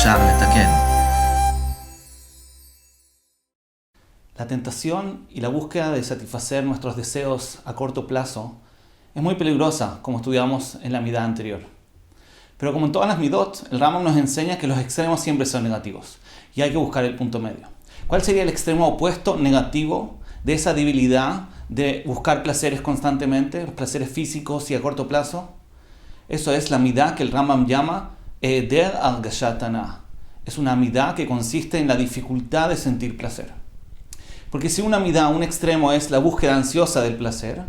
אפשר לתקן. La tentación y la búsqueda de satisfacer nuestros deseos a corto plazo es muy peligrosa, como estudiamos en la midá anterior. Pero como en todas las midot, el Rambam nos enseña que los extremos siempre son negativos y hay que buscar el punto medio. ¿Cuál sería el extremo opuesto negativo de esa debilidad de buscar placeres constantemente, los placeres físicos y a corto plazo? Eso es la midá que el Rambam llama Eder Argashat Hanah. Es una midá que consiste en la dificultad de sentir placer. Porque si una midá, un extremo es la búsqueda ansiosa del placer,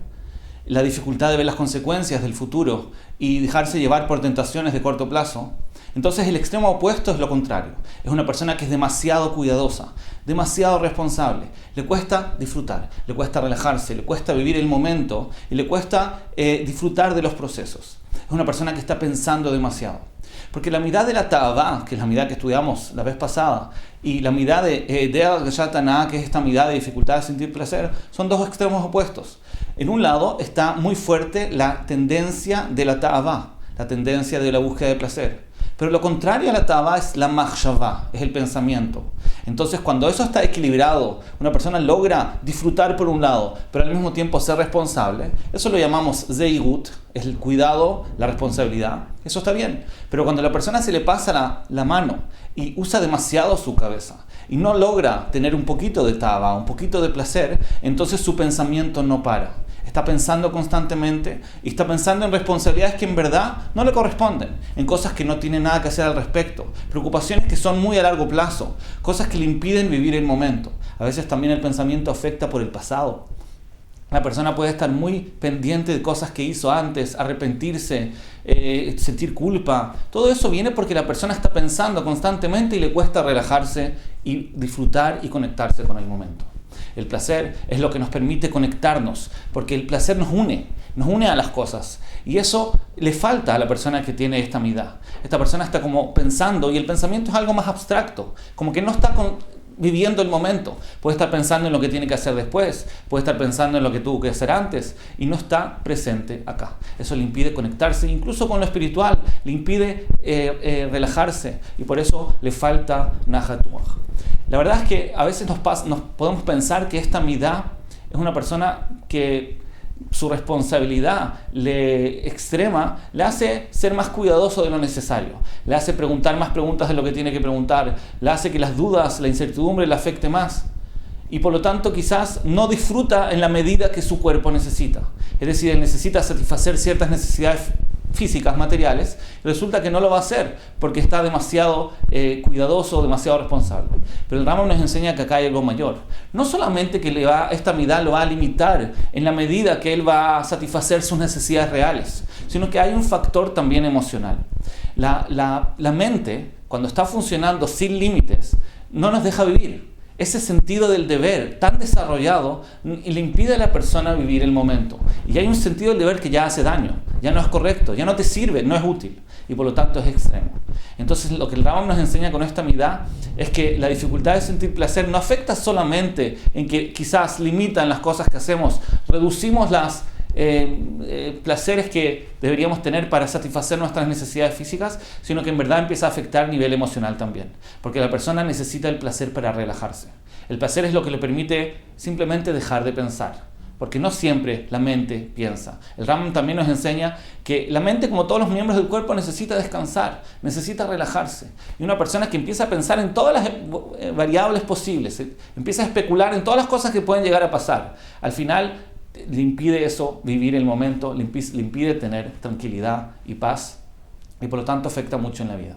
la dificultad de ver las consecuencias del futuro y dejarse llevar por tentaciones de corto plazo, entonces el extremo opuesto es lo contrario. Es una persona que es demasiado cuidadosa, demasiado responsable. Le cuesta disfrutar, le cuesta relajarse, le cuesta vivir el momento y le cuesta disfrutar de los procesos. Es una persona que está pensando demasiado. Porque la midá de la ta'avá, que es la midá que estudiamos la vez pasada, y la midá de Argashat Hanah, que es esta midá de dificultad de sentir placer, son dos extremos opuestos. En un lado está muy fuerte la tendencia de la ta'avá, la tendencia de la búsqueda de placer. Pero lo contrario a la ta'avá es la machshavá, es el pensamiento. Entonces, cuando eso está equilibrado, una persona logra disfrutar por un lado, pero al mismo tiempo ser responsable, eso lo llamamos zeigut, es el cuidado, la responsabilidad. Eso está bien. Pero cuando a la persona se le pasa la mano y usa demasiado su cabeza y no logra tener un poquito de ta'avá, un poquito de placer, entonces su pensamiento no para. Está pensando constantemente y está pensando en responsabilidades que en verdad no le corresponden, en cosas que no tiene nada que hacer al respecto, preocupaciones que son muy a largo plazo, cosas que le impiden vivir el momento. A veces también el pensamiento afecta por el pasado. La persona puede estar muy pendiente de cosas que hizo antes, arrepentirse, sentir culpa. Todo eso viene porque la persona está pensando constantemente y le cuesta relajarse y disfrutar y conectarse con el momento. El placer es lo que nos permite conectarnos, porque el placer nos une a las cosas. Y eso le falta a la persona que tiene esta midá. Esta persona está como pensando, y el pensamiento es algo más abstracto, como que no está viviendo el momento. Puede estar pensando en lo que tiene que hacer después, puede estar pensando en lo que tuvo que hacer antes, y no está presente acá. Eso le impide conectarse, incluso con lo espiritual, le impide relajarse, y por eso le falta Nahatuach. La verdad es que a veces nos podemos pensar que esta midá es una persona que su responsabilidad extrema le hace ser más cuidadoso de lo necesario, le hace preguntar más preguntas de lo que tiene que preguntar, le hace que las dudas, la incertidumbre le afecte más y por lo tanto quizás no disfruta en la medida que su cuerpo necesita. Es decir, él necesita satisfacer ciertas necesidades físicas, materiales, y resulta que no lo va a hacer porque está demasiado cuidadoso, demasiado responsable. Pero el Rambam nos enseña que acá hay algo mayor. No solamente que esta midá lo va a limitar en la medida que él va a satisfacer sus necesidades reales, sino que hay un factor también emocional. La mente, cuando está funcionando sin límites, no nos deja vivir. Ese sentido del deber tan desarrollado le impide a la persona vivir el momento. Y hay un sentido del deber que ya hace daño, ya no es correcto, ya no te sirve, no es útil. Y por lo tanto es extremo. Entonces lo que el Rambam nos enseña con esta midá es que la dificultad de sentir placer no afecta solamente en que quizás limitan las cosas que hacemos, reducimos las placeres que deberíamos tener para satisfacer nuestras necesidades físicas, sino que en verdad empieza a afectar a nivel emocional también, porque la persona necesita el placer para relajarse. El placer es lo que le permite simplemente dejar de pensar, porque no siempre la mente piensa. El Rambam también nos enseña que la mente, como todos los miembros del cuerpo, necesita descansar, necesita relajarse. Y una persona que empieza a pensar en todas las variables posibles, empieza a especular en todas las cosas que pueden llegar a pasar, al final le impide eso vivir el momento, le impide tener tranquilidad y paz, y por lo tanto afecta mucho en la vida.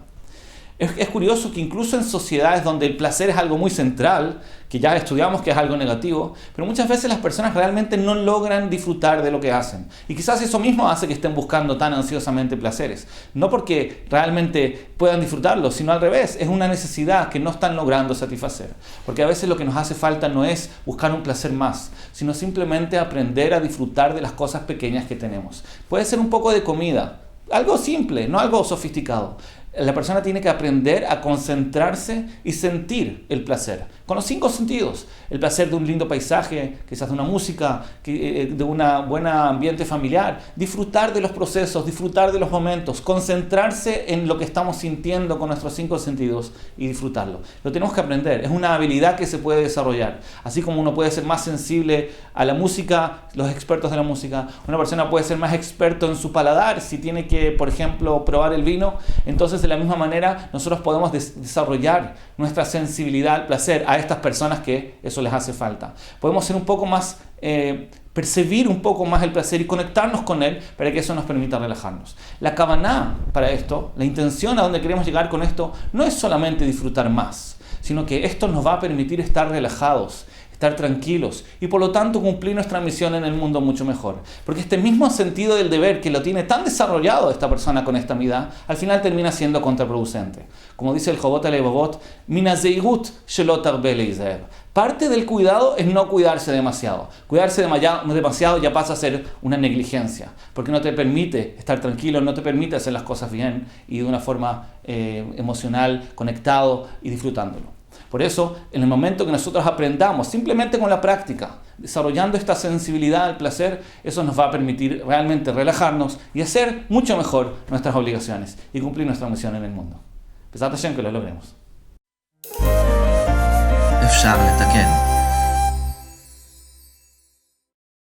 Es curioso que incluso en sociedades donde el placer es algo muy central, que ya estudiamos que es algo negativo, pero muchas veces las personas realmente no logran disfrutar de lo que hacen. Y quizás eso mismo hace que estén buscando tan ansiosamente placeres. No porque realmente puedan disfrutarlo, sino al revés. Es una necesidad que no están logrando satisfacer. Porque a veces lo que nos hace falta no es buscar un placer más, sino simplemente aprender a disfrutar de las cosas pequeñas que tenemos. Puede ser un poco de comida, algo simple, no algo sofisticado. La persona tiene que aprender a concentrarse y sentir el placer. Con los 5 sentidos. El placer de un lindo paisaje, quizás de una música, de un buen ambiente familiar. Disfrutar de los procesos, disfrutar de los momentos. Concentrarse en lo que estamos sintiendo con nuestros 5 sentidos y disfrutarlo. Lo tenemos que aprender. Es una habilidad que se puede desarrollar. Así como uno puede ser más sensible a la música, los expertos de la música. Una persona puede ser más experto en su paladar. Si tiene que, por ejemplo, probar el vino, entonces de la misma manera nosotros podemos desarrollar nuestra sensibilidad al placer a estas personas que eso les hace falta. Podemos ser un poco más, percibir un poco más el placer y conectarnos con él para que eso nos permita relajarnos. La kavaná para esto, la intención a donde queremos llegar con esto, no es solamente disfrutar más, sino que esto nos va a permitir estar relajados, estar tranquilos y por lo tanto cumplir nuestra misión en el mundo mucho mejor. Porque este mismo sentido del deber que lo tiene tan desarrollado esta persona con esta midá, al final termina siendo contraproducente. Como dice el Jobot Alevavot, Mina zeigut shelo tarbe leizev. Parte del cuidado es no cuidarse demasiado. Cuidarse demasiado ya pasa a ser una negligencia, porque no te permite estar tranquilo, no te permite hacer las cosas bien y de una forma emocional, conectado y disfrutándolo. Por eso, en el momento que nosotros aprendamos, simplemente con la práctica, desarrollando esta sensibilidad al placer, eso nos va a permitir realmente relajarnos y hacer mucho mejor nuestras obligaciones y cumplir nuestra misión en el mundo. Pesat Hashem que lo logremos. אפשר לתקן.